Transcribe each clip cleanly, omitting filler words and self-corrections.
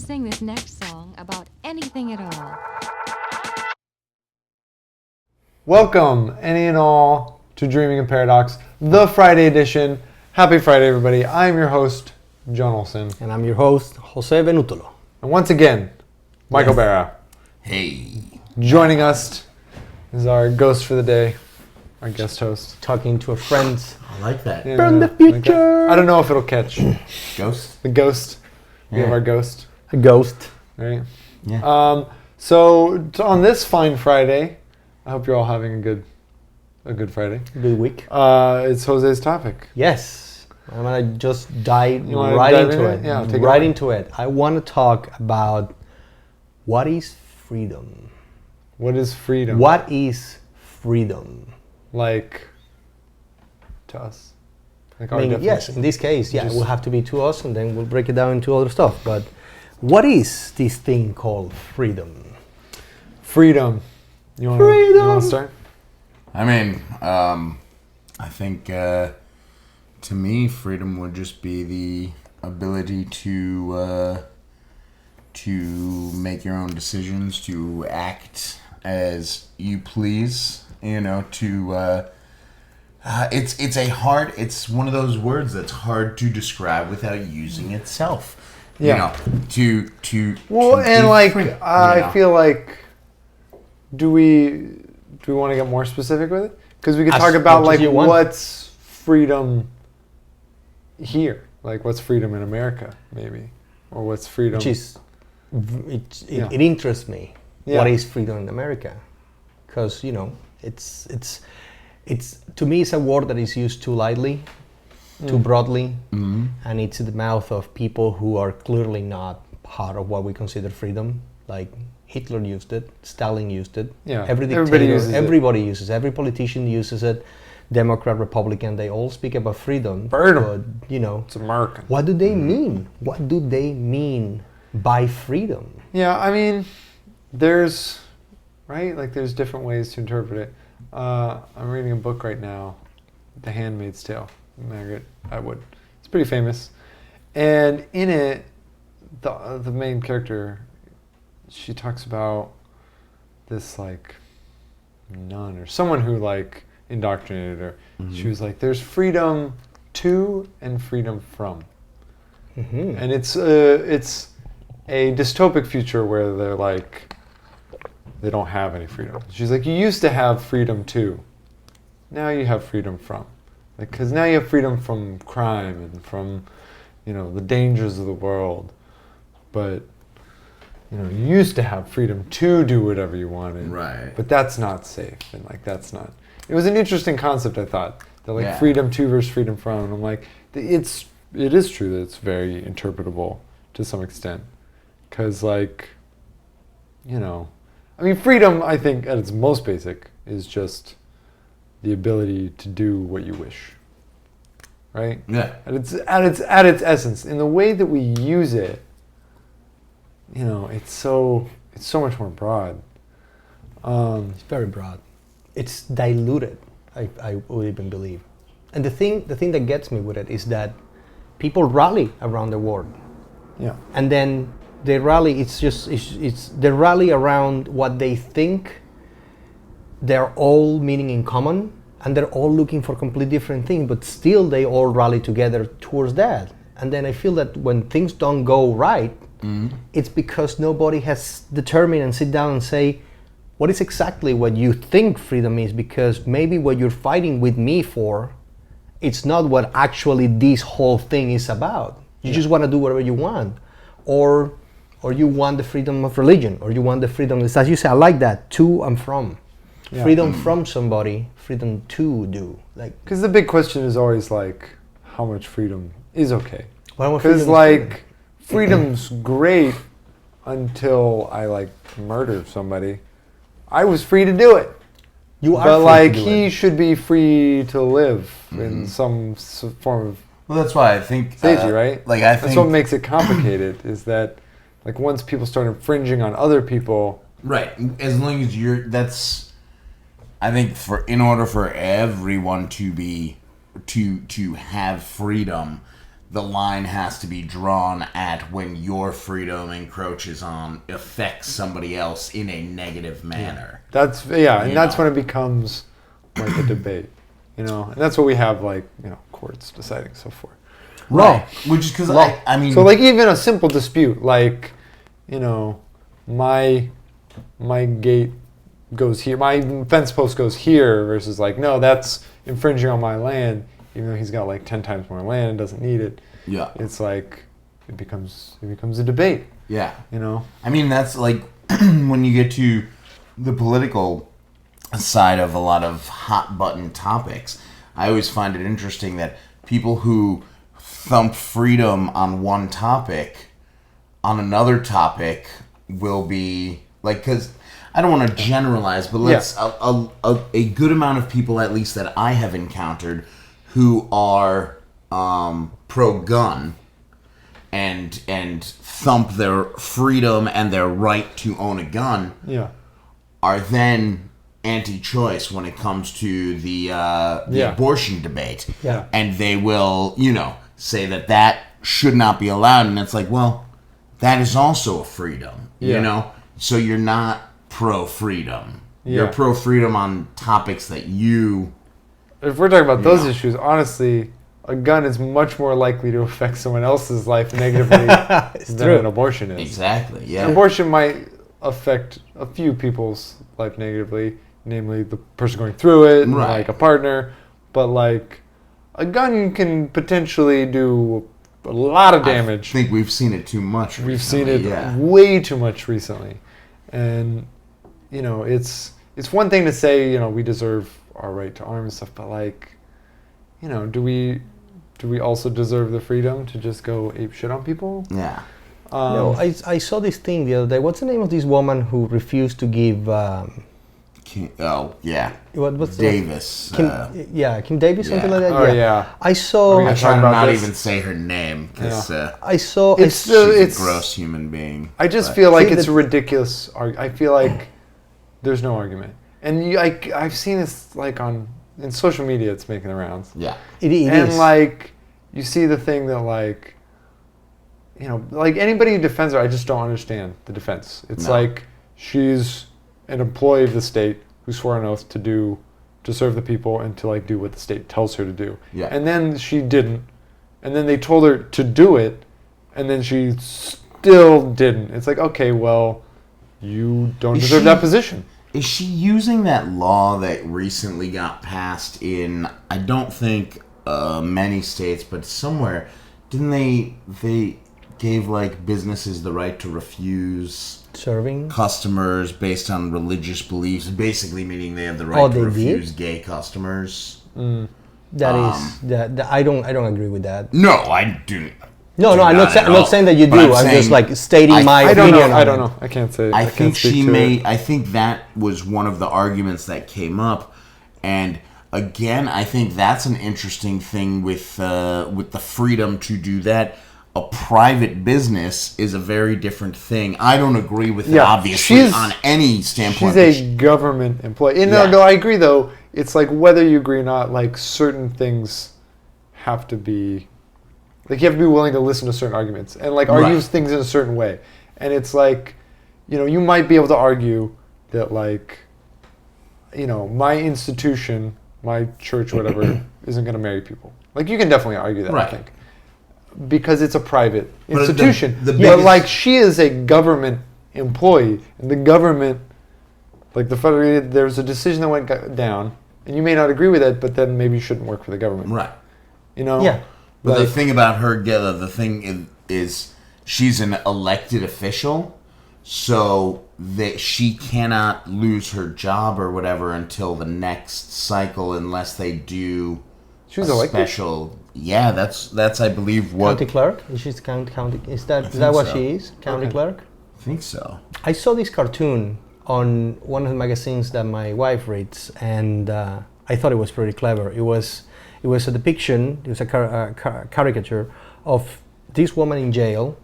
sing this next song about anything at all. Welcome, any and all, to Dreaming in Paradox, the Friday edition. Happy Friday, everybody. I'm your host, John Olson. And I'm your host, Jose Venutolo. And once again, Michael Barra. Hey. Joining us is our ghost for the day, our guest host. Talking to a friend I like that. Yeah, from the like future. that. I don't know if it'll catch. Ghost? The ghost. We have Yeah. our ghost, A ghost. right? Yeah. So on this fine Friday, I hope you're all having a good Friday. Good week. It's Jose's topic. Yes. I'm going to just dive You wanna right dive into into it. it? Yeah, take it right away. into it. I want to talk about what is freedom. What is freedom? What is freedom? Like to us? Like I our mean, yes, definition? in this case, yeah, it Just- will have to be to us and then we'll break it down into other stuff. But what is this thing called freedom? Freedom. You want Freedom. to start? I mean, I think to me, freedom would just be the ability to make your own decisions, to act as you please. You know, to it's one of those words that's hard to describe without using itself. Yeah. You know, to Well, to and be like free, I you know? feel like, do we want to get more specific with it? Because we could As talk about much as like you want. what's freedom here, like what's freedom in America, maybe, or what's freedom. Which is, Yeah. it interests me. Yeah. What is freedom in America? Because, you know, it's to me, it's a word that is used too lightly, too broadly, and it's in the mouth of people who are clearly not part of what we consider freedom. Like Hitler used it, Stalin used it. Yeah, Every everybody dictator, uses it. everybody uses it. Every politician uses it. Democrat, Republican, they all speak about freedom. Freedom. But, you know, It's American. what do they mean? What do they mean by freedom? Yeah, I mean, there's there's different ways to interpret it. I'm reading a book right now, The Handmaid's Tale, Margaret Atwood. It's pretty famous, and in it, the main character, she talks about this like nun or someone who like indoctrinated her. She was like, "There's freedom to and freedom from," and it's a dystopic future where they're like, they don't have any freedom. She's like, you used to have freedom too. Now you have freedom from. Like, because now you have freedom from crime and from, you know, the dangers of the world. But, you know, you used to have freedom to do whatever you wanted. Right. But that's not safe. And, like, that's not. It was an interesting concept, I thought. That, like, Yeah. freedom to versus freedom from. And I'm like, it is true that it's very interpretable to some extent. Because, like, you know, I mean, freedom, I think, at its most basic, is just the ability to do what you wish, right? Yeah. At its essence, in the way that we use it, you know, it's so much more broad. It's very broad. It's diluted, I would even believe. And the thing that gets me with it is that people rally around the word, Yeah, and then they rally. They rally around what they think they're all meaning in common, and they're all looking for completely different things, but still they all rally together towards that. And then I feel that when things don't go right, it's because nobody has determined and sit down and say, what is exactly what you think freedom is? Because maybe what you're fighting with me for, it's not what actually this whole thing is about. You just want to do whatever you want. Or you want the freedom of religion, or you want the freedom, as you say, I like that, to and from. Yeah. Freedom from somebody, freedom to do. Like, because the big question is always like, how much freedom is okay? well, Because like, freedom's great until I like murder somebody. I was free to do it. you are But free like, to do he it. should be free to live in some form of Well, that's why I think safety, right? Like I think that's what makes it complicated. Is that like once people start infringing on other people, right. As long as that's, I think in order for everyone to have freedom, the line has to be drawn at when your freedom encroaches on, affects somebody else in a negative manner. That's and that's when it becomes like a debate, and that's what we have courts deciding so forth. Right. Which is because I mean, so like even a simple dispute, like my gate goes here, my fence post goes here, versus like no, that's infringing on my land, even though he's got like 10 times more land and doesn't need it. Yeah. It's like it becomes a debate. Yeah. I mean, that's like when you get to the political side of a lot of hot button topics. I always find it interesting that people who thump freedom on one topic, on another topic will be like, because I don't want to generalize, but let's a good amount of people, at least that I have encountered, who are pro-gun and thump their freedom and their right to own a gun, are then anti-choice when it comes to the abortion debate, and they will say that should not be allowed, and it's like, well, that is also a freedom, so you're not pro-freedom. You're pro-freedom on topics that you... If we're talking about those issues, honestly, a gun is much more likely to affect someone else's life negatively than an abortion is. Exactly, yeah. An abortion might affect a few people's life negatively, namely the person going through it, and like a partner, but like a gun can potentially do a lot of damage. I think we've seen it too much recently. We've seen it way too much recently. And, it's one thing to say, we deserve our right to arm and stuff, but like, do we also deserve the freedom to just go ape shit on people? Yeah. I saw this thing the other day. What's the name of this woman who refused to give... What's Davis. Kim Davis, something like that. Oh yeah. I saw. I try to not even say her name because I saw. She's a gross human being. I just feel like it's ridiculous. I feel like there's no argument, and I've seen this like in social media. It's making the rounds. Yeah, it is. And like you see the thing that like like anybody who defends her, I just don't understand the defense. It's like she's an employee of the state who swore an oath to serve the people and to like do what the state tells her to do. Yeah. And then she didn't. And then they told her to do it, and then she still didn't. It's like, okay, well, you don't deserve that position. Is she using that law that recently got passed in, I don't think many states, but somewhere, didn't they gave like businesses the right to refuse serving customers based on religious beliefs, basically meaning they have the right to refuse gay customers. That I don't agree with that. No, I do. No, I'm not saying that you do. I'm just like stating my opinion. I don't know. I can't say. I think I think that was one of the arguments that came up, and again, I think that's an interesting thing with the freedom to do that. A private business is a very different thing. I don't agree with it, obviously, on any standpoint. She's a government employee. And no, I agree, though. It's like whether you agree or not, like certain things have to be... Like you have to be willing to listen to certain arguments and like argue things in a certain way. And it's like, you might be able to argue that like, my institution, my church, whatever, isn't going to marry people. Like you can definitely argue that, I think. Because it's a private institution. But like she is a government employee, and the government, like the federal, there's a decision that went down, and you may not agree with it, but then maybe you shouldn't work for the government. Right. Yeah. But the thing about her, the thing is she's an elected official, so that she cannot lose her job or whatever until the next cycle unless they do special... Yeah, that's I believe what... County clerk? She's county... Is that what she is? County clerk? I think so. I saw this cartoon on one of the magazines that my wife reads, and I thought it was pretty clever. It was a depiction, it was a caricature of this woman in jail,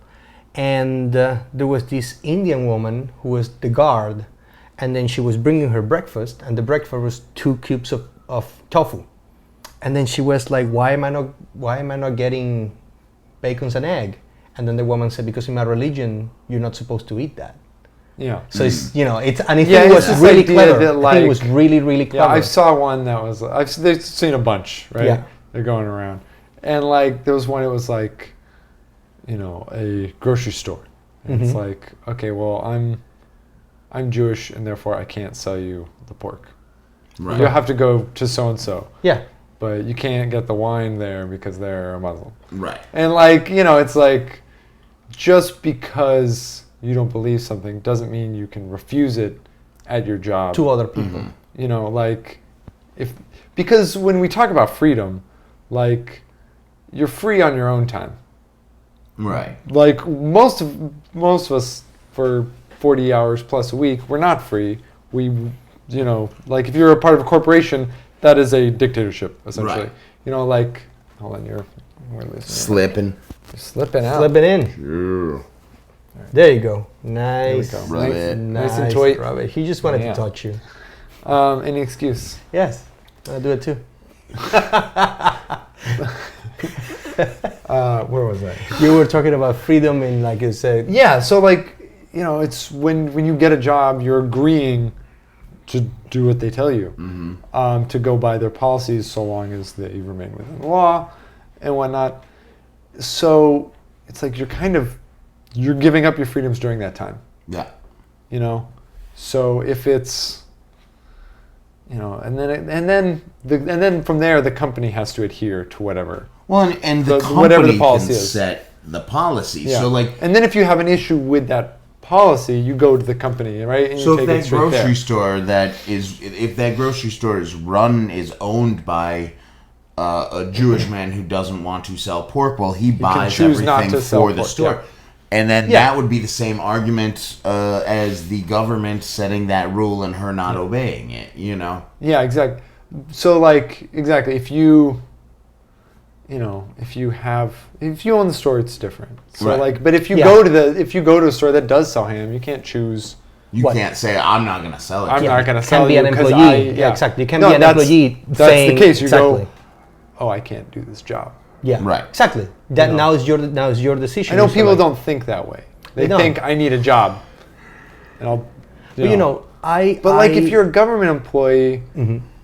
and there was this Indian woman who was the guard, and then she was bringing her breakfast, and the breakfast was 2 cubes of tofu. And then she was like, why am I not getting bacon's an egg. And then the woman said, because in my religion, you're not supposed to eat that. Yeah. So it's, you know, it's, and I think Yeah, it it's was this really idea clever. that, I think like- it was really, really Yeah, clever. I saw one that was, they've seen a bunch, right? Yeah. They're going around. And like, there was one, it was like, you know, a grocery store. And it's like, okay, well, I'm Jewish and therefore I can't sell you the pork. Right. You'll have to go to so-and-so. Yeah. But you can't get the wine there because they're a Muslim. Right. And like, you know, it's like, just because you don't believe something doesn't mean you can refuse it at your job. To other people. You know, like, because when we talk about freedom, like, you're free on your own time. Right. Like, most of us for 40 hours plus a week, we're not free. We, you know, like, if you're a part of a corporation, that is a dictatorship, essentially. Right. You know, like, hold on, we're listening. Slipping. You're slipping out. Slip it in. Sure. There you go. Nice. There we go. Rub Nice, it. nice and Nice, tight. rub it. He just wanted Yeah. to touch you. Any excuse? Yes. I'll do it too. Where was I? You were talking about freedom and like you said. Yeah, so like, you know, it's when you get a job, you're agreeing to do what they tell you, to go by their policies so long as they remain within the law and whatnot. So it's like you're giving up your freedoms during that time, Yeah. you know. So if it's, you know, and then from there the company has to adhere to whatever. Well, and the whatever company the policy can is. set the policy. Yeah. So, like, and then if you have an issue with that policy, you go to the company, right? And so you if take it that straight grocery there. store if that grocery store is owned by a Jewish man who doesn't want to sell pork, well, he buys choose not everything to sell for the pork, store. yeah. And then Yeah. that would be the same argument as the government setting that rule and her not obeying it, you know? Yeah, exactly. So like, exactly, if you own the store, it's different. So Right. like, but if you Yeah. go to a store that does sell ham, you can't choose. You What? can't say, I'm not going to sell it. I'm to not you." going to Can't sell be you an 'cause employee. I- Yeah, exactly. You can't No, be an that's- employee That's saying the case. You exactly. go, oh, I can't do this job. Yeah. Right. Exactly. That You know. now is your decision. I know It's people like- don't think that way. They don't. think I need a job, and I'll. But you know, But like, if you're a government employee,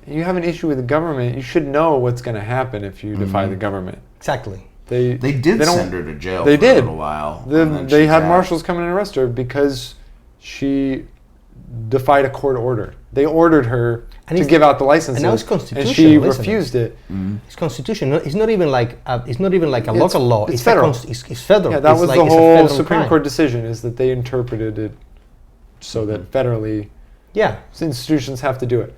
you have an issue with the government, you should know what's going to happen if you defy the government. exactly. They did don't- send her to jail They for did. a little while. and then They she's had out. marshals come in and arrest her because she defied a court order. They ordered her And to it's- give out the licenses, and now it's and constitutional, she isn't it? refused it. It's constitution. It's not even like a local law. It's a federal. It's federal. Yeah, that It's was like, the it's a whole federal Supreme crime. Court decision, is that they interpreted it so that federally Yeah. institutions have to do it.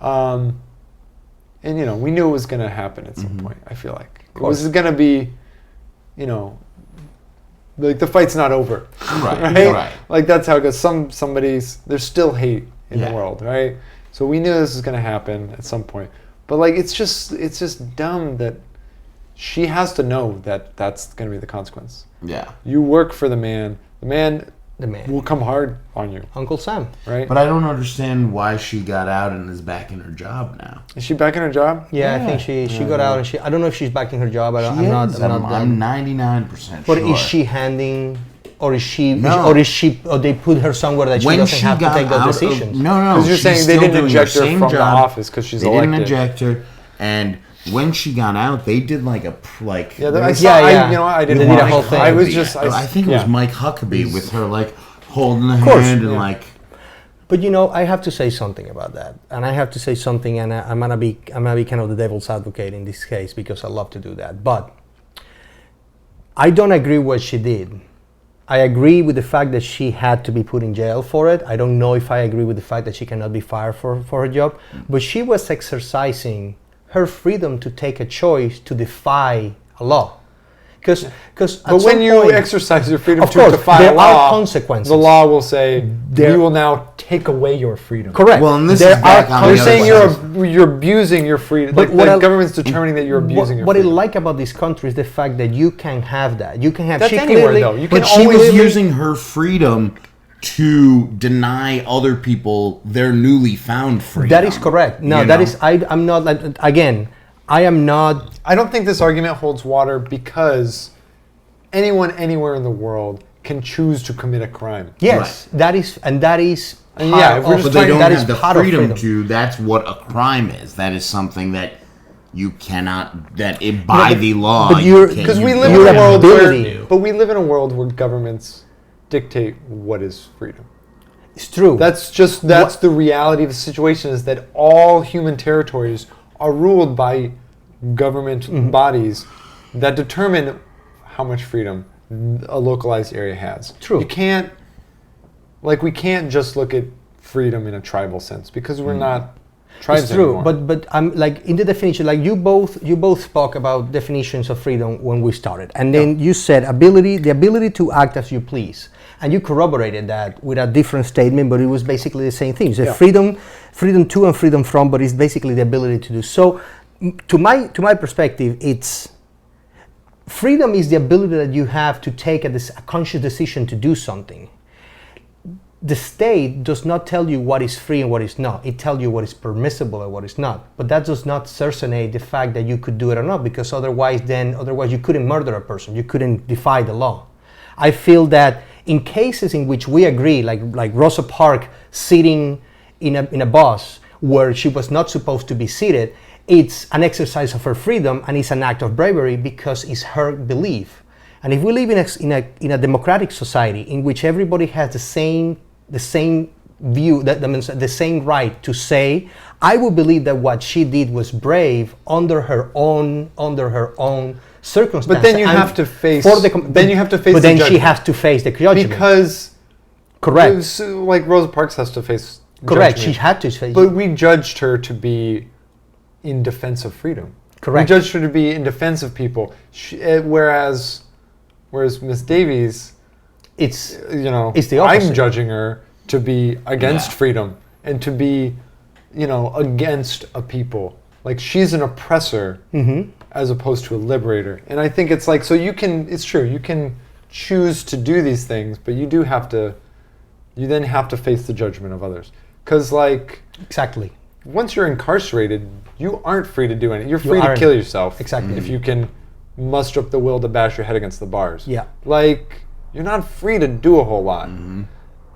And you know, we knew it was going to happen at some point. I feel like it was going to be, you know, like the fight's not over, Right. Like that's how it goes. There's still hate in Yeah. the world, right? So we knew this was going to happen at some point. But like, it's just dumb that she has to know that that's going to be the consequence. Yeah. You work for the man. The man The man. will come hard on you, Uncle Sam. right? But I don't understand why she got out and is back in her job now. Is she back in her job? Yeah, I think she got out and I don't know if she's back in her job. I'm not. I'm 99% But sure. is she handing, or is she, No. or they put her somewhere that she doesn't have to take those decisions? No, Because you're she's saying they still didn't doing eject her her same from the job. office because she's They elected. didn't eject her, and when she got out, they did like a like. Yeah, there I was- saw. Yeah, yeah. I, you know, I didn't They did a watch whole it. thing. I was just. I think it was Mike Huckabee with her like holding the course, hand and yeah. like. But you know, I have to say something about that, and I have to say something, and I'm gonna be kind of the devil's advocate in this case because I love to do that. But I don't agree with what she did. I agree with the fact that she had to be put in jail for it. I don't know if I agree with the fact that she cannot be fired for her job, but she was exercising her freedom to take a choice to defy a law. Because But when you exercise your freedom Of to course, defy there a law, are consequences. the law will say There- we will now take away your freedom. correct. Well, and this There is back are on You're the other saying side. you're abusing your freedom. But Like what the I- government's determining that you're abusing your what I freedom. like about this country is the fact that you can have that. You can have. That's she anywhere, clearly, though. You can But she always was live- using her freedom to deny other people their newly found freedom. That is correct. No, You that know? is. I'm not. Like, again, I am not. I don't think this argument holds water because anyone anywhere in the world can choose to commit a crime. Yes, that is And yeah, if we're part just of- But they don't that is have the part of freedom to. That's what a crime is. That is something that you cannot. That it, by but- the law, but you're- you can't- Because we you live Your in a world where, ability- but we live in a world where governments dictate what is freedom. It's true. That's the reality of the situation, is that all human territories are ruled by government Mm-hmm. bodies that determine how much freedom a localized area has. True. You can't, like, we can't just look at freedom in a tribal sense because we're not tribes It's true, anymore. but I'm like in the definition, like you both spoke about definitions of freedom when we started, and then you said the ability to act as you please, and you corroborated that with a different statement, but it was basically the same thing. So Yeah. freedom to and freedom from, but it's basically the ability to do. So, to my perspective, it's freedom is the ability that you have to take a conscious decision to do something. The state does not tell you what is free and what is not. It tells you what is permissible and what is not. But that does not certificate the fact that you could do it or not, because otherwise you couldn't murder a person. You couldn't defy the law. I feel that in cases in which we agree, like Rosa Parks sitting in a bus where she was not supposed to be seated, it's an exercise of her freedom and it's an act of bravery because it's her belief. And if we live in a democratic society in which everybody has the same view, that means the same right to say, I would believe that what she did was brave under her own circumstances. But then you and have to face. then you have to face. But the then she judgment. has to face the judgment. Because correct, so, like Rosa Parks has to face. correct. judgment. She had to face. But we judged her to be in defense of freedom. Correct. We judged her to be in defense of people. Whereas Miss Davies, it's it's the opposite. I'm judging her to be against freedom and to be, against a people. Like, she's an oppressor as opposed to a liberator. And I think it's like, so it's true, you can choose to do these things, but you then have to face the judgment of others. Because, like, exactly. once you're incarcerated, you aren't free to do anything. You're free to aren't. kill yourself. Exactly. If you can muster up the will to bash your head against the bars. Yeah. Like, you're not free to do a whole lot.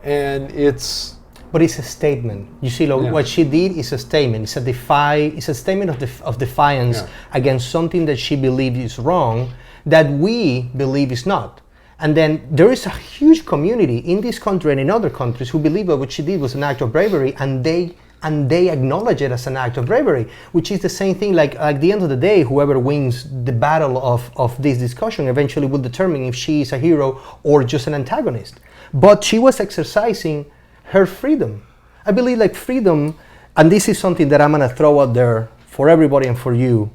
And it's... But it's a statement. You see, what she did is a statement. It's a statement of defiance against something that she believed is wrong, that we believe is not. And then there is a huge community in this country and in other countries who believe that what she did was an act of bravery, and they acknowledge it as an act of bravery, which is the same thing. Like at the end of the day, whoever wins the battle of this discussion eventually will determine if she is a hero or just an antagonist. But she was exercising her freedom. I believe, like, freedom, and this is something that I'm gonna throw out there for everybody and for you.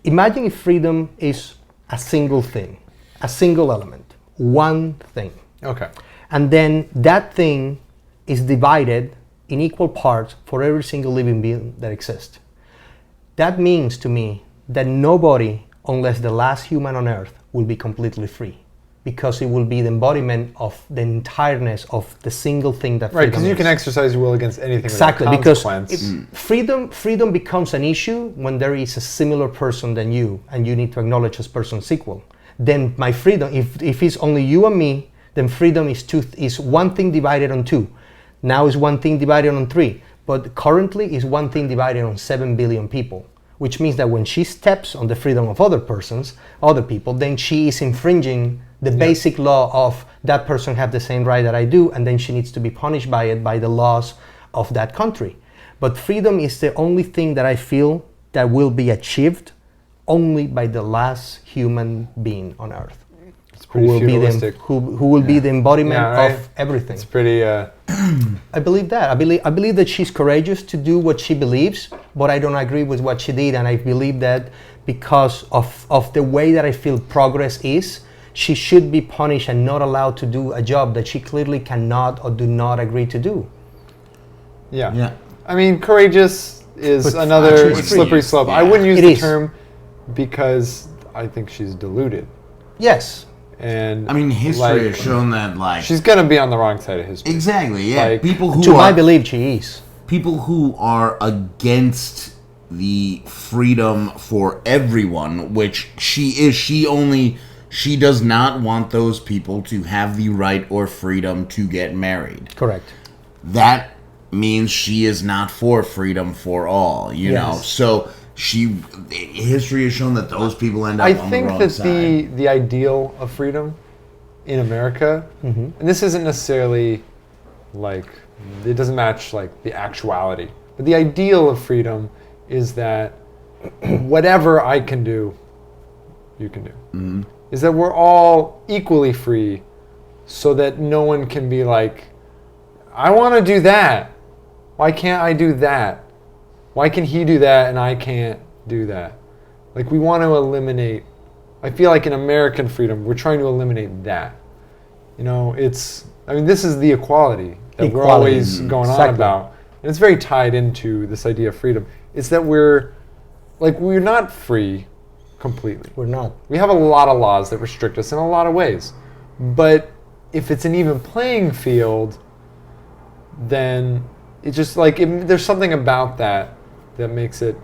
Imagine if freedom is a single thing, a single element, one thing. Okay. And then that thing is divided in equal parts for every single living being that exists. That means to me that nobody, unless the last human on earth, will be completely free, because it will be the embodiment of the entireness of the single thing that Right, freedom because you is. can exercise your will against anything Exactly, without because consequence. freedom becomes an issue when there is a similar person than you, and you need to acknowledge this person's equal. Then my freedom, if it's only you and me, then freedom is one thing divided on two. Now is one thing divided on three, but currently is one thing divided on 7 billion people, which means that when she steps on the freedom of other people, then she is infringing the basic law of that person have the same right that I do, and then she needs to be punished by it, by the laws of that country. But freedom is the only thing that I feel that will be achieved only by the last human being on earth. It's Who pretty will feudalistic. who will be the embodiment right? of everything. It's pretty... I believe that. I believe that she's courageous to do what she believes, but I don't agree with what she did, and I believe that because of the way that I feel progress is, she should be punished and not allowed to do a job that she clearly cannot or do not agree to do. Yeah. I mean, courageous is But another actually, slippery slope. yeah. I wouldn't use It the is. term because I think she's deluded. Yes. And I mean, history has shown that, like, she's going to be on the wrong side of history. exactly, yeah. Like, people who To are my belief, she is. people who are against the freedom for everyone, which she She does not want those people to have the right or freedom to get married. Correct. That means she is not for freedom for all, you know. So history has shown that those people end up on the wrong side. I think that the ideal of freedom in America, and this isn't necessarily like, it doesn't match like the actuality, but the ideal of freedom is that whatever I can do, you can do. Is that we're all equally free, so that no one can be like, I want to do that. Why can't I do that? Why can he do that and I can't do that? Like, we want to eliminate, I feel like in American freedom, we're trying to eliminate that. You know, this is the equality that we're always going on about. And it's very tied into this idea of freedom. It's that we're not free completely. We're not. We have a lot of laws that restrict us in a lot of ways. But if it's an even playing field, then it's just like, there's something about that makes it,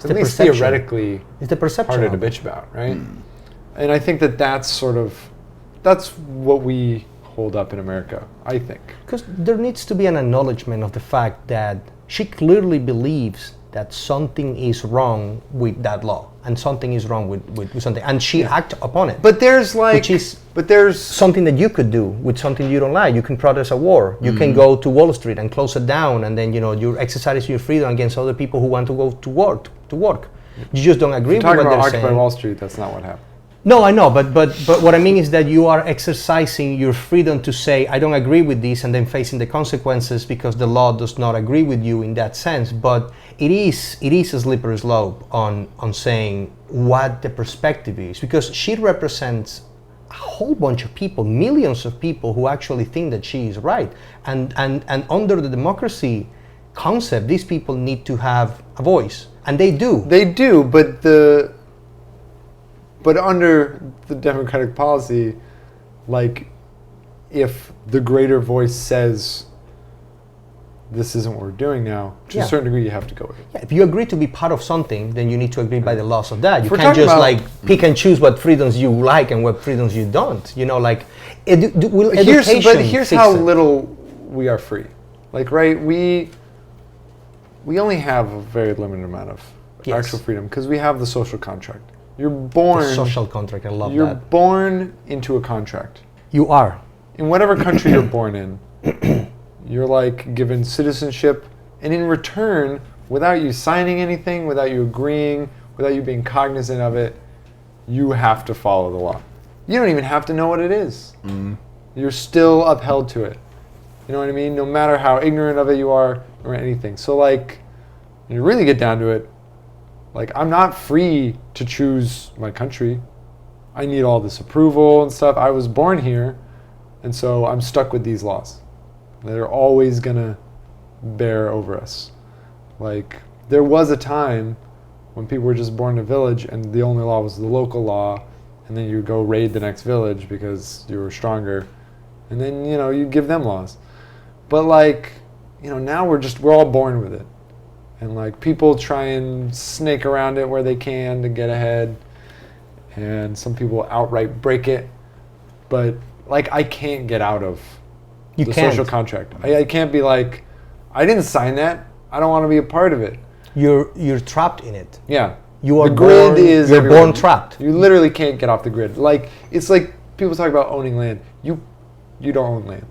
at least theoretically, it's the perception harder to bitch about, right? And I think that's what we hold up in America, I think. Because there needs to be an acknowledgement of the fact that she clearly believes that something is wrong with that law, and something is wrong with something, and she acts upon it. But there's something that you could do with something you don't like. You can protest a war. You can go to Wall Street and close it down, and then you're exercising your freedom against other people who want to go to work. You just don't agree with what they're saying. Talking about Occupy Wall Street, that's not what happened. No, I know, but what I mean is that you are exercising your freedom to say, I don't agree with this, and then facing the consequences because the law does not agree with you in that sense. But it is a slippery slope on saying what the perspective is, because she represents a whole bunch of people, millions of people who actually think that she is right. And under the democracy concept, these people need to have a voice, and they do. They do, but under the democratic policy, like, if the greater voice says this isn't what we're doing now, to a certain degree you have to go with it. Yeah, if you agree to be part of something, then you need to agree by the laws of that. You can't just pick and choose what freedoms you like and what freedoms you don't. You know, like, here's how little we are free. Like, right, we only have a very limited amount of actual freedom because we have the social contract. You're born... The social contract, I love that. You're born into a contract. You are. In whatever country you're born in, you're like given citizenship, and in return, without you signing anything, without you agreeing, without you being cognizant of it, you have to follow the law. You don't even have to know what it is. You're still upheld to it. You know what I mean? No matter how ignorant of it you are or anything. So, like, when you really get down to it, like, I'm not free to choose my country. I need all this approval and stuff. I was born here, and so I'm stuck with these laws. They're always gonna bear over us. Like, there was a time when people were just born in a village and the only law was the local law, and then you would go raid the next village because you were stronger, and then, you give them laws. But, like, now we're all born with it. And, like, people try and snake around it where they can to get ahead. And some people outright break it. But, like, I can't get out of the social contract. I can't be like, I didn't sign that. I don't want to be a part of it. You're trapped in it. Yeah. You are the grid is you're everywhere. born trapped. You literally can't get off the grid. Like, it's like people talk about owning land. You don't own land.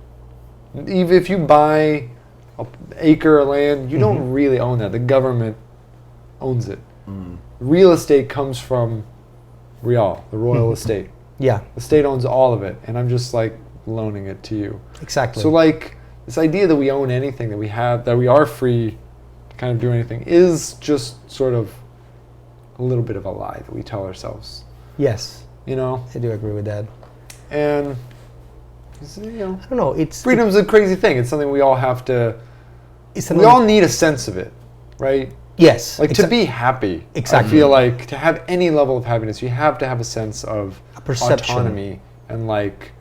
Even if you buy an acre of land, you don't really own that. The government owns it. Real estate comes from Real, the royal estate. Yeah. The state owns all of it, and I'm just like loaning it to you. Exactly. So, like, this idea that we own anything, that we have, that we are free to kind of do anything, is just sort of a little bit of a lie that we tell ourselves. Yes. I do agree with that. And I don't know. Freedom's a crazy thing. It's something we all have to. We all need a sense of it, right? Yes. Like, to be happy. Exactly. I feel like to have any level of happiness, you have to have a sense of autonomy and, like,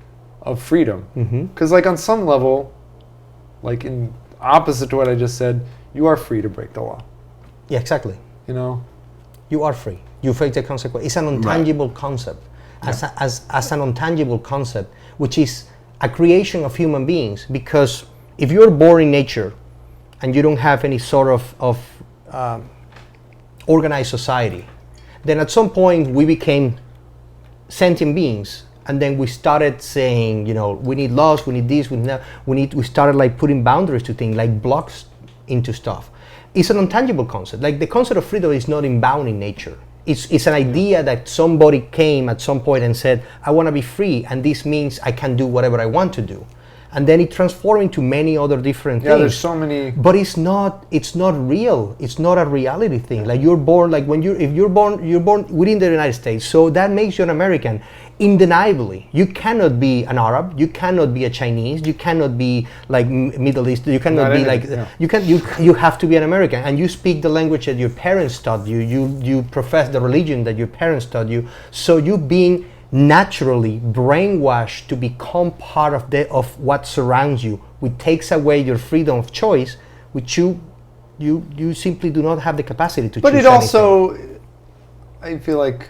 of freedom. Because, like, on some level, like, in opposite to what I just said, you are free to break the law. Yeah, exactly. You know? You are free. You face the consequence. It's an intangible concept. as an untangible concept, which is a creation of human beings. Because if you're born in nature and you don't have any sort of organized society, then at some point we became sentient beings, and then we started saying, we need laws, we need this, we started like putting boundaries to things, like blocks into stuff. It's an untangible concept. Like the concept of freedom is not inbound in nature. It's an idea that somebody came at some point and said, I want to be free, and this means I can do whatever I want to do. And then it transformed into many other different things. Yeah, there's so many. But it's not real. It's not a reality thing. Like you're born, like if you're born within the United States, so that makes you an American. Undeniably, you cannot be an Arab, you cannot be a Chinese, you cannot be like Middle East, you cannot be like, you have to be an American, and you speak the language that your parents taught you, you profess the religion that your parents taught you, so you being naturally brainwashed to become part of what surrounds you, which takes away your freedom of choice, which you simply do not have the capacity to choose anything. But it also, I feel like,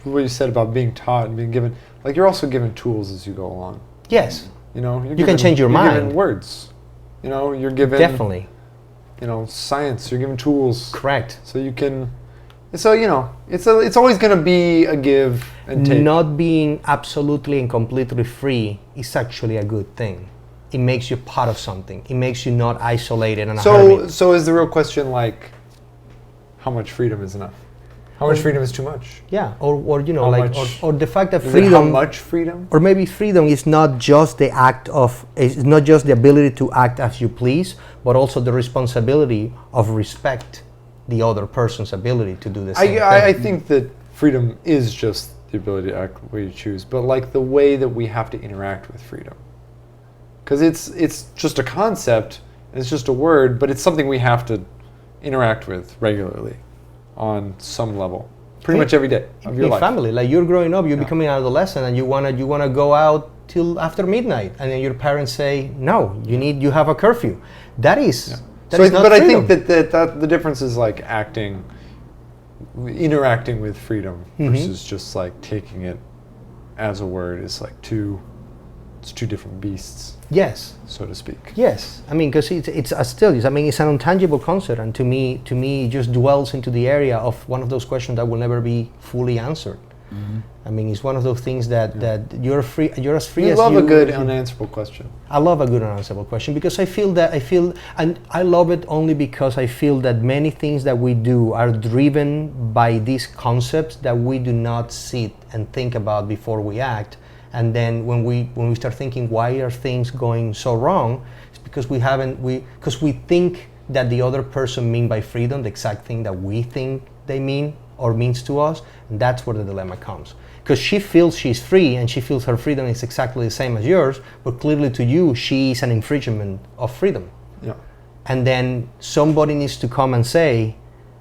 what you said about being taught and being given, like you're also given tools as you go along. Yes. You can change your you're mind. given words. You're given Definitely. Science. You're given tools. Correct. So you can. So it's always going to be a give and take. Not being absolutely and completely free is actually a good thing. It makes you part of something. It makes you not isolated and a hermit. So is the real question like, how much freedom is enough? How much freedom is too much? Yeah, or the fact that Is freedom. it how much freedom? Or maybe freedom is not just the it's not just the ability to act as you please, but also the responsibility of respect the other person's ability to do the same thing. I think that freedom is just the ability to act the way you choose, but like the way that we have to interact with freedom. Because it's just a concept, it's just a word, but it's something we have to interact with regularly on some level, pretty much every day of your life. Family, like you're growing up, you're becoming an adolescent, and you wanna go out till after midnight, and then your parents say, no, you have a curfew. That is not but freedom. I think that the difference is like interacting with freedom versus just like taking it as a word is like two different beasts. Yes, so to speak. Yes, I mean, because it's an untangible concept, and to me, it just dwells into the area of one of those questions that will never be fully answered. Mm-hmm. I mean, it's one of those things that you're free. You're as free as you. You love a good unanswerable question. I love a good unanswerable question because and I love it only because I feel that many things that we do are driven by these concepts that we do not sit and think about before we act. And then when we start thinking, why are things going so wrong? It's because we think that the other person mean by freedom the exact thing that we think they mean or means to us, and that's where the dilemma comes. Because she feels she's free and she feels her freedom is exactly the same as yours, but clearly to you, she is an infringement of freedom. Yeah. And then somebody needs to come and say,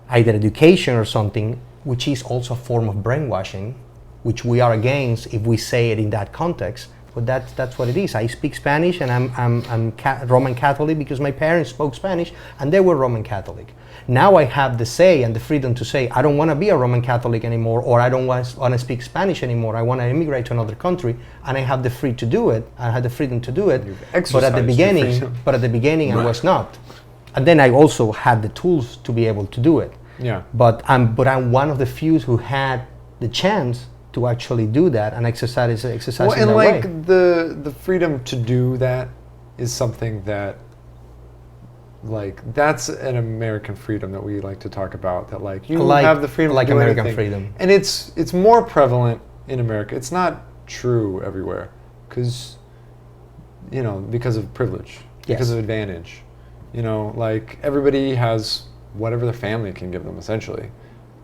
either education or something, which is also a form of brainwashing, which we are against if we say it in that context, but that's what it is. I speak Spanish and I'm Roman Catholic because my parents spoke Spanish and they were Roman Catholic. Now I have the say and the freedom to say I don't want to be a Roman Catholic anymore, or I don't want to speak Spanish anymore. I want to immigrate to another country, and I have the freedom to do it. I had the freedom to do it. But at the beginning, I was not. And then I also had the tools to be able to do it. Yeah. But I'm one of the few who had the chance to actually do that and exercise in that way. The freedom to do that is something that, like, that's an American freedom that we like to talk about. That like you have the freedom to do American anything. freedom, and it's more prevalent in America. It's not true everywhere because of privilege, because of advantage. Like everybody has whatever the family can give them essentially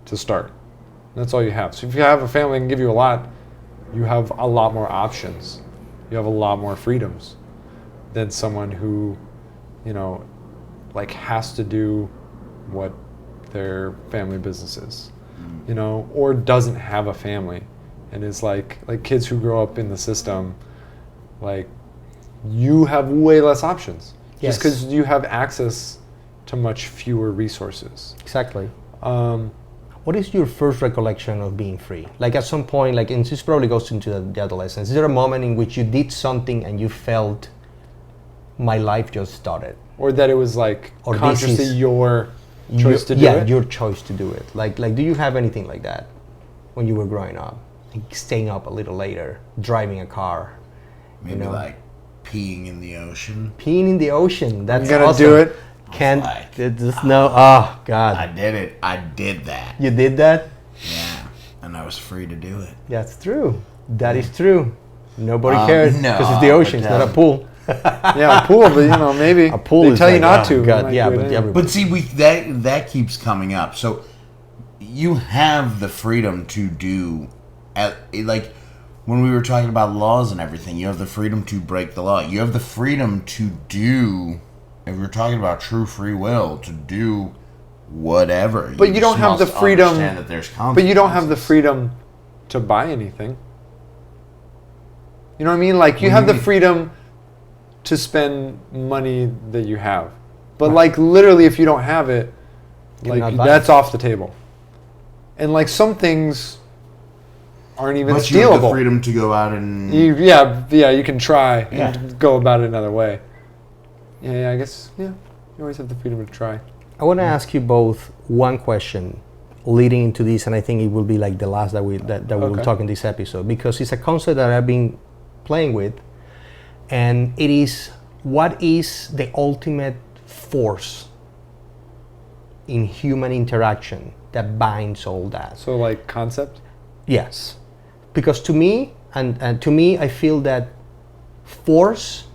to start. That's all you have. So if you have a family that can give you a lot, you have a lot more options. You have a lot more freedoms than someone who, like has to do what their family business is, or doesn't have a family and is like kids who grow up in the system, like you have way less options just because you have access to much fewer resources. Exactly. what is your first recollection of being free? Like at some point, like, and this probably goes into the adolescence. Is there a moment in which you did something and you felt my life just started? Or that it was like Or this consciously is your choice to do yeah, it? your choice to do it. Like, do you have anything like that when you were growing up? Like staying up a little later, driving a car. Maybe like peeing in the ocean. Peeing in the ocean. That's gonna awesome. do it? Can't Like- just no. Oh God. I did it. I did that. You did that? Yeah. And I was free to do it. That's true. That is true. Nobody Um, cares no, because it's the ocean, it's but, not a pool. Yeah, a pool, but you know, maybe A pool they is tell you like, not oh, to. God, Like, yeah, do it but anyway. everybody- But see, that keeps coming up. So you have the freedom to do, like when we were talking about laws and everything. You have the freedom to break the law. You have the freedom to do. If we're talking about true free will, to do whatever. But you don't just have the must freedom. understand that there's But you don't have the consequences. freedom to buy anything. You know what I mean? Like you What do have you the mean? freedom to spend money that you have, but like literally, if you don't have it, like Cannot buy that's it. off the table. And like some things aren't even But you have the stealable. freedom to go out and Yeah, you can try Yeah. and go about it another way. Yeah, I guess, yeah, you always have the freedom to try. I want to ask you both one question leading into this, and I think it will be like the last that we will Okay. talk in this episode, because it's a concept that I've been playing with, and it is, what is the ultimate force in human interaction that binds all that? So like concept? Yes, because to me, and to me, I feel that force,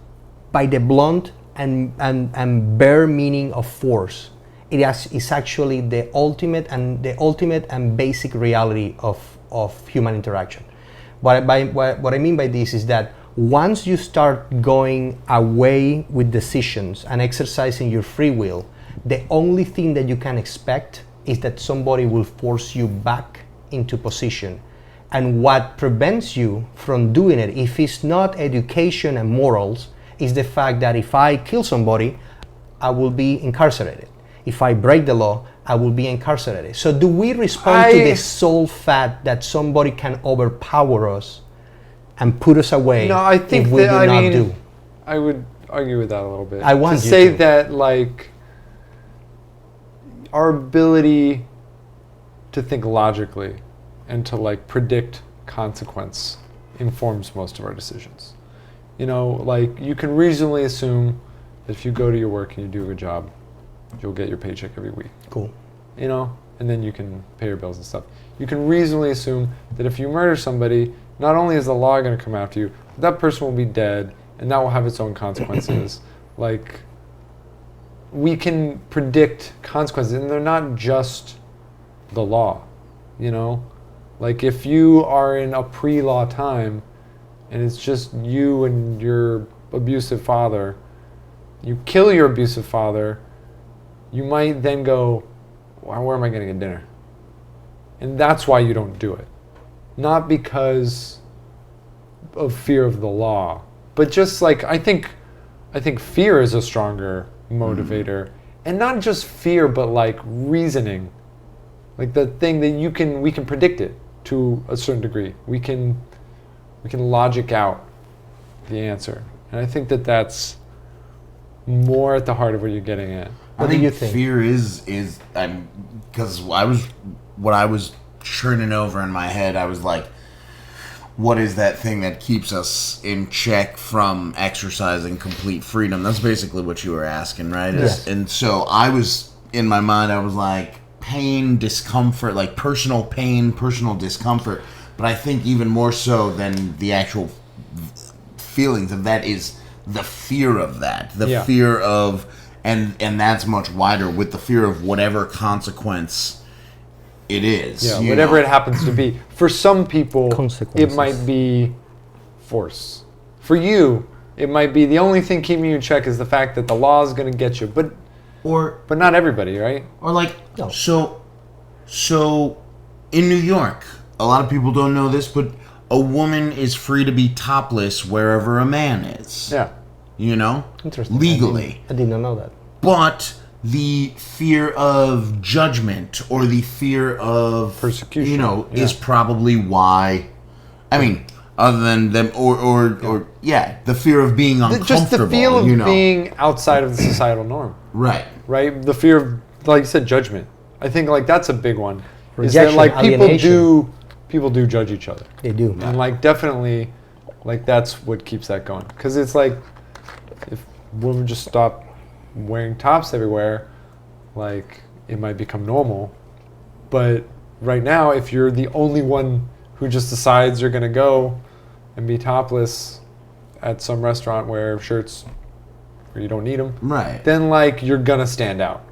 by the blunt and bare meaning of force, is actually the ultimate and basic reality of human interaction. What I mean by this is that once you start going away with decisions and exercising your free will, the only thing that you can expect is that somebody will force you back into position. And what prevents you from doing it, if it's not education and morals, is the fact that if I kill somebody, I will be incarcerated. If I break the law, I will be incarcerated. So do we respond to the sole fact that somebody can overpower us and put us away No, I think if we that, do I not mean, do? I would argue with that a little bit. I want to you say to. that like our ability to think logically and to like predict consequence informs most of our decisions. You know, like you can reasonably assume that if you go to your work and you do a good job, you'll get your paycheck every week. Cool. You know, and then you can pay your bills and stuff. You can reasonably assume that if you murder somebody, not only is the law going to come after you, but that person will be dead, and that will have its own consequences. Like, we can predict consequences, and they're not just the law, you know? Like, if you are in a pre-law time, and it's just you and your abusive father, you kill your abusive father, you might then go, well, where am I getting a dinner? And that's why you don't do it. Not because of fear of the law, but just like, I think fear is a stronger motivator. And not just fear, but like reasoning. Like the thing that we can predict it to a certain degree. We can logic out the answer. And I think that that's more at the heart of what you're getting at. What I do think you think? fear is because what I was churning over in my head, I was like, what is that thing that keeps us in check from exercising complete freedom? That's basically what you were asking, right? Yes. And so I was, in my mind, I was like, pain, discomfort, like personal pain, personal discomfort. But I think even more so than the actual feelings of that is the fear of that. The fear of, and that's much wider, with the fear of whatever consequence it is. Yeah, you whatever know? it happens to be. For some people, it Consequences. might be force. For you, it might be the only thing keeping you in check is the fact that the law is going to get you. But not everybody, right? Or like, No. so in New York, a lot of people don't know this, but a woman is free to be topless wherever a man is. Yeah. You know? Interesting. Legally. I did not know that. But the fear of judgment or the fear of Persecution, is probably why. I mean, other than them, or the fear of being uncomfortable. Just the feel of being outside of the societal norm. Right. Right? The fear of, like you said, judgment. I think like that's a big one. Rejection, is that like alienation. people do judge each other. They do. And like definitely, like that's what keeps that going. Because it's like, if women just stop wearing tops everywhere, like it might become normal. But right now, if you're the only one who just decides you're gonna go and be topless at some restaurant where shirts, where you don't need them, Right. then like you're gonna stand out.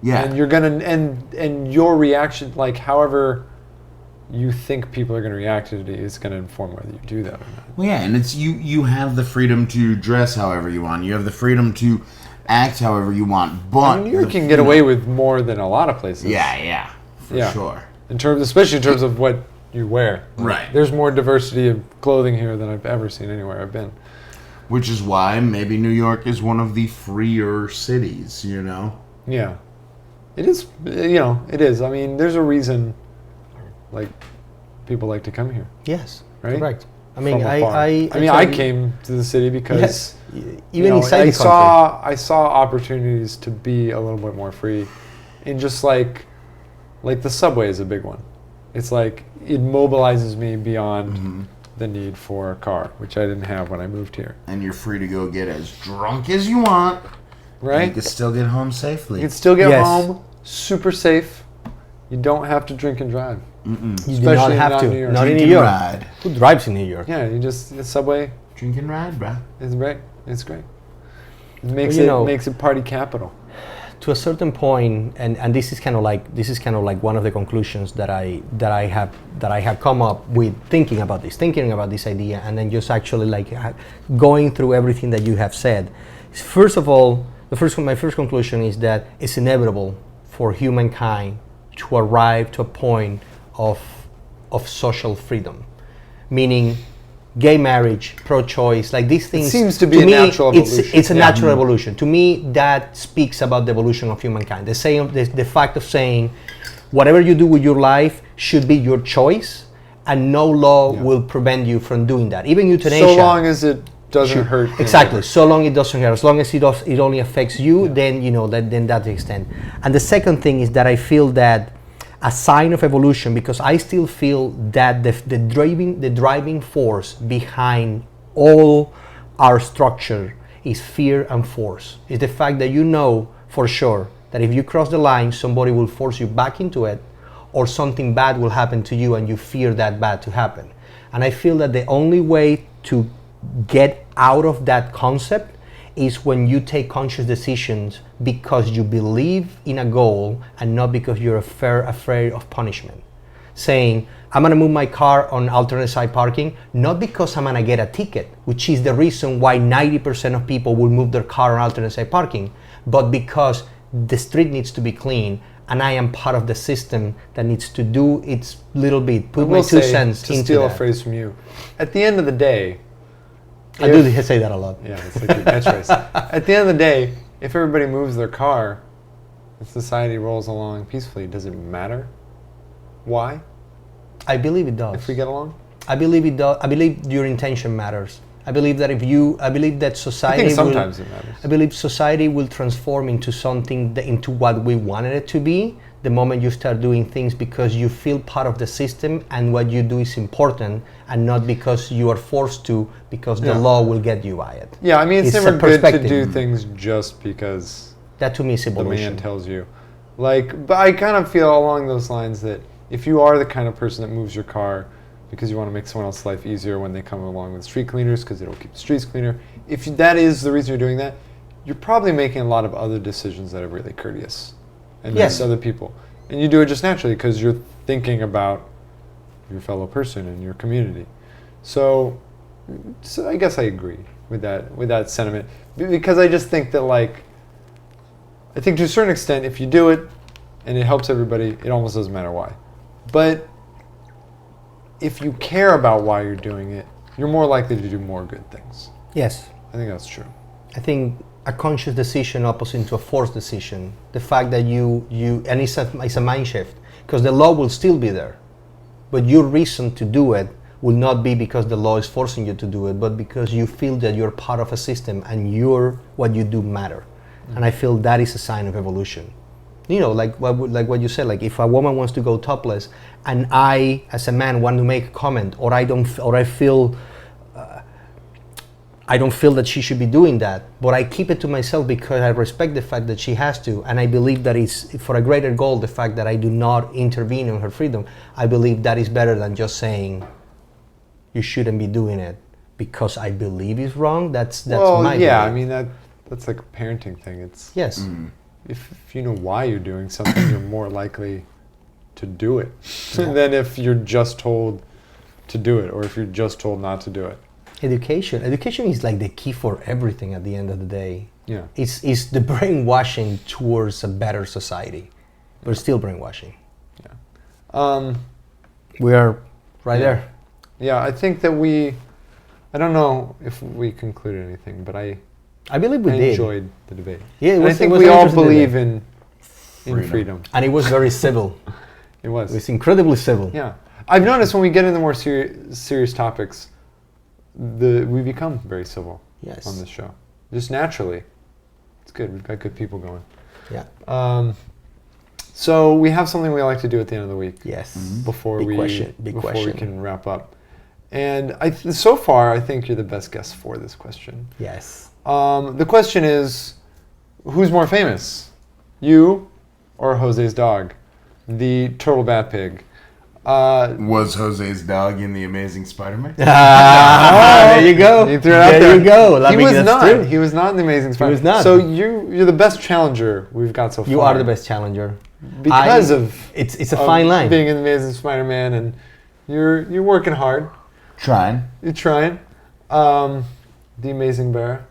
Yeah. And you're gonna and your reaction, like however you think people are gonna react to it, is gonna inform whether you do that or not. Well, yeah, and it's you have the freedom to dress however you want. You have the freedom to act however you want. But New York can get away with more than a lot of places. Yeah, for sure. Especially in terms of what you wear. Like, Right. There's more diversity of clothing here than I've ever seen anywhere I've been. Which is why maybe New York is one of the freer cities, Yeah. It is, it is. I mean, there's a reason, like, people like to come here, Yes. right? Correct. I mean, From I afar. I came to the city because Yes. Even inside I the country. I saw opportunities to be a little bit more free, and just like the subway is a big one. It's like it mobilizes me beyond the need for a car, which I didn't have when I moved here. And you're free to go get as drunk as you want. Right? You can still get home safely. You can still get Yes. home super safe. You don't have to drink and drive. You do not Especially have not to. New York. Not in Drink New and York. ride. Who drives in New York? Yeah, the subway Drink and ride, bruh. is great. It's great. It makes Well, makes it party capital. To a certain point, and this is kind of like one of the conclusions that I have come up with thinking about this idea, and then just actually like going through everything that you have said. First of all, my first conclusion is that it's inevitable for humankind to arrive to a point of social freedom, meaning gay marriage, pro-choice, like these things. Seems to be a natural evolution. It's a natural evolution. To me, that speaks about the evolution of humankind. The fact of saying, whatever you do with your life should be your choice, and no law will prevent you from doing that. Even euthanasia. So long as it doesn't hurt. Exactly. So long it doesn't hurt. As long as it only affects you, then then that's the extent. And the second thing is that I feel that a sign of evolution, because I still feel that the driving force behind all our structure is fear and force. It's the fact that you know for sure that if you cross the line, somebody will force you back into it, or something bad will happen to you and you fear that bad to happen. And I feel that the only way to get out of that concept is when you take conscious decisions because you believe in a goal and not because you're afraid of punishment. Saying, I'm gonna move my car on alternate side parking, not because I'm gonna get a ticket, which is the reason why 90% of people will move their car on alternate side parking, but because the street needs to be clean and I am part of the system that needs to do its little bit, put my 2 cents to into steal that. a phrase from you. At the end of the day, I do say that a lot. yeah, it's like your catchphrase. At the end of the day, if everybody moves their car, and society rolls along peacefully, does it matter? Why? I believe it does. If we get along? I believe it does. I believe your intention matters. I believe that society. I think sometimes it matters. I believe society will transform into something into what we wanted it to be the moment you start doing things because you feel part of the system and what you do is important, and not because you are forced to, because the law will get you by it. Yeah, I mean, it's a never good to perspective. do things just because That to me is the evolution. man tells you. Like, but I kind of feel along those lines that if you are the kind of person that moves your car because you want to make someone else's life easier when they come along with street cleaners because it'll keep the streets cleaner, if that is the reason you're doing that, you're probably making a lot of other decisions that are really courteous and nice to other people. And you do it just naturally because you're thinking about your fellow person and your community. So I guess I agree with that sentiment, because I just think that, like, I think to a certain extent, if you do it and it helps everybody, it almost doesn't matter why. But if you care about why you're doing it, you're more likely to do more good things. Yes. I think that's true. I think a conscious decision opposite to a forced decision. The fact that you and it's a mind shift, because the law will still be there, but your reason to do it will not be because the law is forcing you to do it, but because you feel that you're part of a system and what you do matter. And I feel that is a sign of evolution. You know, like what you said, like if a woman wants to go topless and I as a man want to make a comment, or I feel I don't feel that she should be doing that, but I keep it to myself because I respect the fact that she has to, and I believe that it's for a greater goal, the fact that I do not intervene in her freedom. I believe that is better than just saying you shouldn't be doing it because I believe it's wrong. That's well, my yeah. belief. I mean that's like a parenting thing. It's Yes. if you know why you're doing something, you're more likely to do it than if you're just told to do it, or if you're just told not to do it. Education is like the key for everything at the end of the day. Yeah. It's the brainwashing towards a better society, but it's still brainwashing. Yeah. We are right there. Yeah, I think that I don't know if we concluded anything, but I believe we did. enjoyed the debate. Yeah, And I think we all believe in freedom. And it was very civil. It was. It was incredibly civil. Yeah. I've noticed when we get into more serious topics, we become very civil Yes. on this show. Just naturally. It's good. We've got good people going. Yeah. So we have something we like to do at the end of the week. Yes. Before Big we question. Big before we question. can wrap up. And so far, I think you're the best guest for this question. Yes. The question is, who's more famous, you or Jose's dog, the turtle bat pig? Was Jose's dog in The Amazing Spider-Man? There you go. You threw it out there. There you go. I He mean, was that's not. true. He was not in the Amazing Spider-Man. was not. So you're the best challenger we've got so far. You are the best challenger. because of it's a fine line. being in the Amazing Spider-Man, and you're working hard. Trying. You're trying. The Amazing Barra.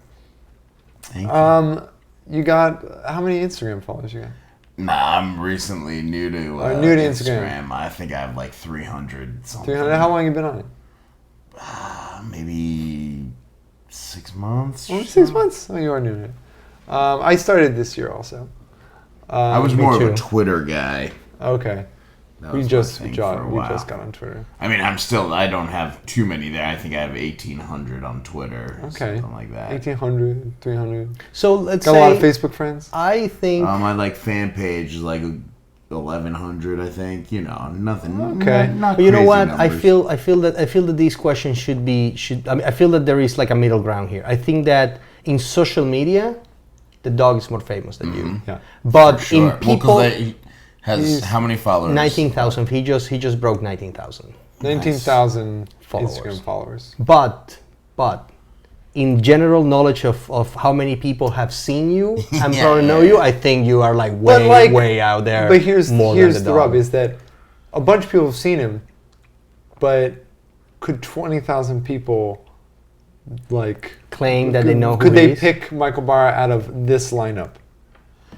Thank you. You got how many Instagram followers you got? Nah, I'm recently new to new to Instagram. I think I have like 300 something. 300. How long you been on it? Maybe 6 months. Only 6 months. Oh, you are new to it. I started this year also. I was me more of too. a Twitter guy. Okay. That We was my just thing for a while. got on Twitter. I mean, I don't have too many there. I think I have 1,800 on Twitter. Or Okay. Something like that. 1,800, 300. So let's Got say a lot of Facebook friends. I think My like fan page is like 1,100, I think. You know, nothing. Okay. Not but you know crazy what? numbers. I feel that these questions should. I mean, I feel that there is like a middle ground here. I think that in social media, the dog is more famous than you. Yeah. But For sure. in Well, 'cause people, he has how many followers? 19,000. He just broke 19,000. 19,000 Followers. Instagram followers. But in general knowledge of how many people have seen you and Yeah, probably know yeah, you, yeah. I think you are like But, way, way out there. But here's more than the dog. rub is that a bunch of people have seen him, but could 20,000 people like Claim that they know who could he they is? pick Michael Barra out of this lineup?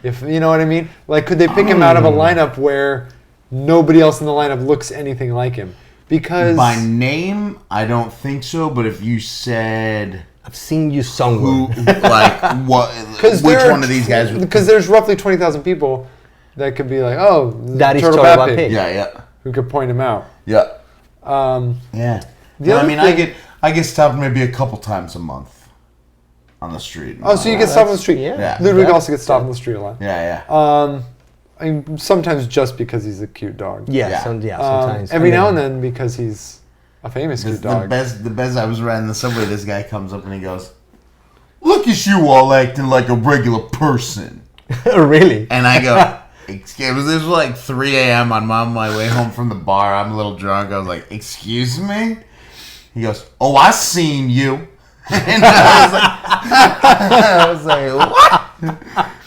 If you know what I mean? Like could they pick him out of a lineup where nobody else in the lineup looks anything like him? Because By name, I don't think so. But if you said I've seen you somewhere. who, like what, which there are one of these guys? Would, because there's roughly 20,000 people that could be like, oh, That is Turtle Turtle Bat Bat Pig, Pig. yeah. who could point him out. Yeah. Um, Yeah. The No, other I mean, thing- I get stopped maybe a couple times a month on the street. oh, so you get stopped on the street. yeah. Yeah. Ludwig That's also gets stopped on the street a lot. Yeah, I mean, sometimes just because he's a cute dog. Yeah, Yeah. sometimes. Every now and then. then because he's a famous The cute dog. best. I was riding the subway. This guy comes up and he goes, "Look at you all acting like a regular person." Really? And I go, "Excuse me." This was like 3 a.m. on my way home from the bar. I'm a little drunk. I was like, "Excuse me." He goes, "Oh, I seen you." And I was like, "What?"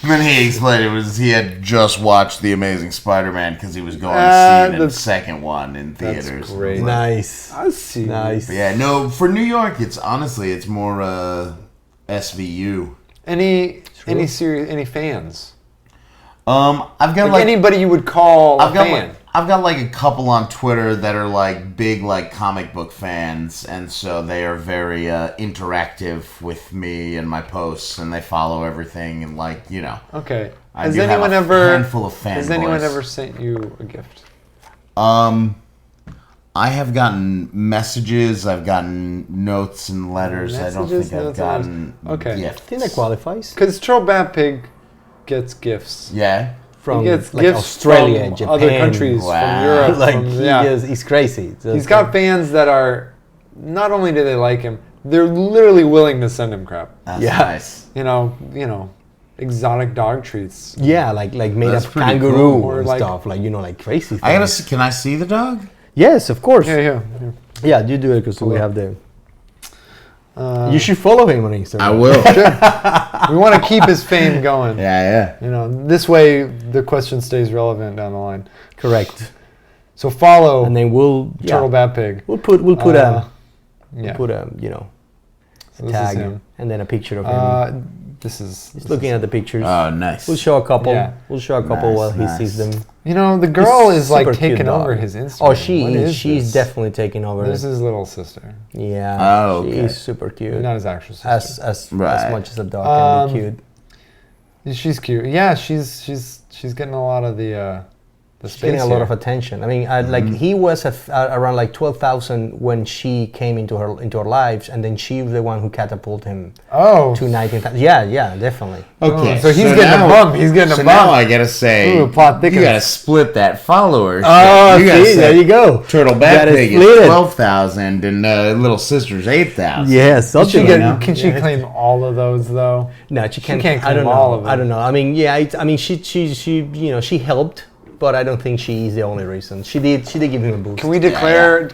And then he explained he had just watched The Amazing Spider-Man because he was going to see the that's- second one in that's theaters. great. Nice. I see. Nice. But yeah, no, for New York, it's more SVU. Any fans? I've got Like anybody you would call a fan? I've got like a couple on Twitter that are like big like comic book fans, and so they are very interactive with me and my posts, and they follow everything, and like, you know. Okay. I Has do have anyone a ever handful of fanboys. Has anyone ever sent you a gift? I have gotten messages. I've gotten notes and letters. I don't Messages, think I've notes, and gotten Okay. gifts. I think that qualifies. Because Troll Bat Pig gets gifts. Yeah. From He gets like gifts Australia, from Japan, other countries, Wow. from Europe. like from, yeah. he's crazy. So He's it's got like- fans that are, not only do they like him, they're literally willing to send him crap. That's Yeah. nice. You know, exotic dog treats. yeah, like made That's of pretty kangaroo cool. Or and like- stuff, like like crazy things. I gotta see. Can I see the dog? Yes, of course. Yeah. Yeah, you do it because we Cool. have the. You should follow him on Instagram. I will. We want to keep his fame going. Yeah. You know, this way the question stays relevant down the line. Correct. So follow And then we'll Turtle Bat Pig. we'll put Yeah. put a So this is tag him. and then a picture of him. This is. Just looking at the pictures. Oh, nice. We'll show a couple. Yeah. We'll show a couple Nice, while he nice. sees them. You know, the girl He's is like super cute taking dog. over his Instagram. Oh, she What is. is She's this? definitely taking over. This is his little sister. Yeah. Oh, She okay. is super cute. Not his actual sister. As Right. much as a dog can be cute. She's cute. Yeah, she's getting a lot of the She's space getting a lot here. of attention. I mean, like he was around like 12,000 when she came into our lives, and then she was the one who catapulted him Oh. to 19,000. Yeah, definitely. Okay. So he's getting now- a bump. He's getting So a now bump. I gotta say, Ooh, plot you thickens. gotta split that followership. Oh, you gotta see, say there you go. Turtle Bat Gotta Pig split is it. 12,000 and little sister's 8,000. Yeah, Can something she, get, like that. can she claim all of those though? No, she can't. can't I don't claim know. all of I them. don't know. I mean, yeah. I mean, she she helped, but I don't think she is the only reason. She did give him a boost. Can we declare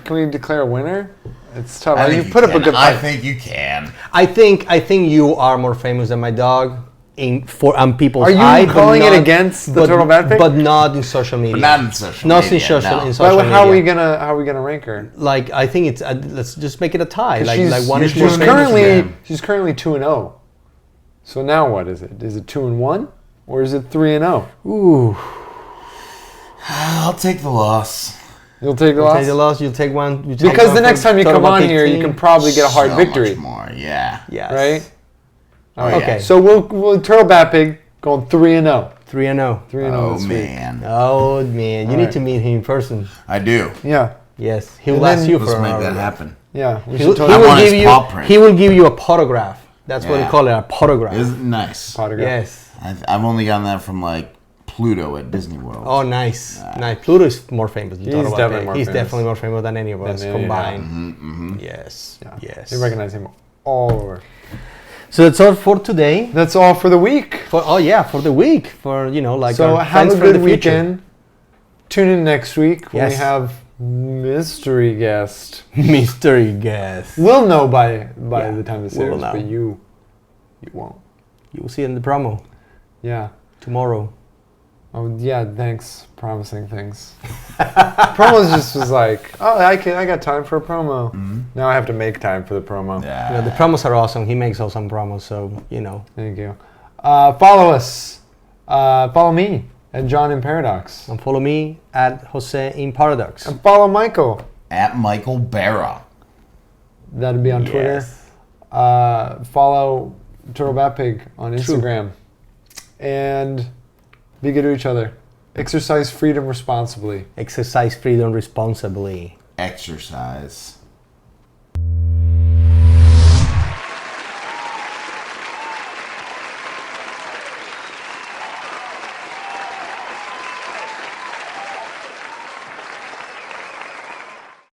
a winner? It's tough. I You think put up a can. good I fight. think you can. I think you are more famous than my dog on people's Are you eye, but calling it not- against the but- Turtle Bat Pig? But not in social media. But not in social Not media. in social. no. In social But how media. are we gonna rank her? Like I think it's let's just make it a tie. Like one is you're more doing famous. Instagram. She's currently 2-0. So now what is it? Is it 2-1 or is it 3-0? Ooh, I'll take the loss. You'll take the take loss. the loss. You'll take one. You take Because one the for next time you Turtle come Bat on Pig here, you team. can probably get a hard So victory, much more, yeah. Yes. right? Oh, Okay. yeah. So we'll Turtle Bat Pig going 3-0. 3-0. 3-0 Oh, this week. man. Oh man, you All need right. to meet him in person. I do. Yeah, Yes, he will And ask then- you Let's for an make that autograph. happen. yeah. We He should will, totally he will want his give you. paw print. He will give you a photograph. That's what Yeah. they call it, a photograph. Isn't it nice? autograph. Yes. I've only gotten that from like Pluto at Disney World. Oh, nice. Nice. Pluto is more famous. Than He's Turtle Bat definitely Pig. more He's famous. definitely more famous than any of us Than any of combined. Mm-hmm. Yes. Yeah. Yes. You recognize him all over. So that's all for today. That's all for the week. For for the week. For like So our have friends a from the good future. weekend. Tune in next week when we Yes. have mystery guest. Mystery guest. We'll know by Yeah, the time this we'll airs, know. but you won't. You will see it in the promo Yeah. tomorrow. Oh yeah. Thanks. Promising things. Promos just was like, oh, I got time for a promo. Now I have to make time for the promo. Yeah. You know, the promos are awesome. He makes awesome promos, so Thank you. Follow us. Follow me at John in Paradox. And follow me at Jose in Paradox. And follow Michael. At Michael Barra. That'd be on Twitter. Yes. Follow Turtle Bat Pig on Instagram. And be good to each other. Exercise freedom responsibly. Exercise freedom responsibly. Exercise.